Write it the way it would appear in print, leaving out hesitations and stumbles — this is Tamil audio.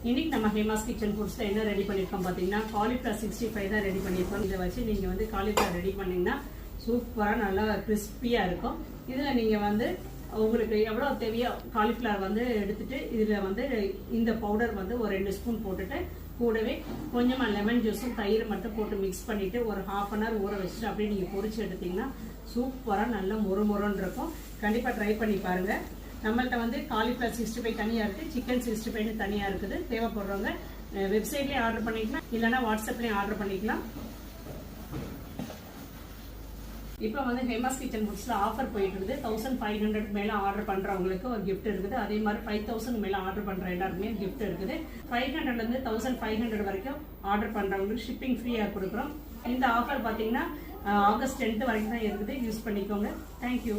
இன்னைக்கு நம்ம ஹேமாஸ் கிச்சன் ஃபுட்ஸ்ல என்ன ரெடி பண்ணிருக்கோம் பாத்தீங்கன்னா காலிஃபிளவர் 65 தான் ரெடி பண்ணிருக்கோம். இதை வச்சு நீங்க வந்து காலிஃபிளவர் ரெடி பண்ணீங்கன்னா சூப்பரா நல்லா கிறிஸ்பியா இருக்கும். இதுல நீங்க வந்து உங்களுக்கு எவ்வளவு தேவையோ காலிஃபிளவர் வந்து எடுத்துட்டு இதுல வந்து இந்த பவுடர் வந்து ஒரு 2 ஸ்பூன் போட்டுட்டு கூடவே கொஞ்சமா லெமன் ஜூஸும் தயிர் மட்டும் போட்டு மிக்ஸ் பண்ணிட்டு ஒரு ½ அன் ஹவர் ஊற வச்சுட்டு அப்படியே நீங்க பொரிச்சு எடுத்தீங்கன்னா சூப்பரா நல்லா மொறுமொறுன்னு இருக்கும். கண்டிப்பா ட்ரை பண்ணி பாருங்க. நம்மள்ட்ட வந்து காலிஃபிளவர் 65 தனியா இருக்கு, சிக்கன் 65 தனியா இருக்குது. தேவைப்படுறவங்க வெப்சைட்லயே ஆர்டர் பண்ணிக்கலாம், இல்லைன்னா வாட்ஸ்அப்லயும் ஆர்டர் பண்ணிக்கலாம். இப்போ வந்து ஹேமாஸ் கிச்சன் ஃபுட்ஸ்ல ஆஃபர் போயிட்டு இருக்குது. 1500 மேல ஆர்டர் பண்றவங்களுக்கு ஒரு கிஃப்ட் இருக்குது. அதே மாதிரி 5000 மேல ஆர்டர் பண்ற எல்லாருக்குமே கிஃப்ட் இருக்குது. 500ல இருந்து 1500 வரைக்கும் ஆர்டர் பண்றவங்களுக்கு ஷிப்பிங் ஃப்ரீயா கொடுக்குறோம். இந்த ஆஃபர் பாத்தீங்கன்னா ஆகஸ்ட் 10 வரைக்கும் தான் இருக்குது. யூஸ் பண்ணிக்கோங்க. தேங்க்யூ.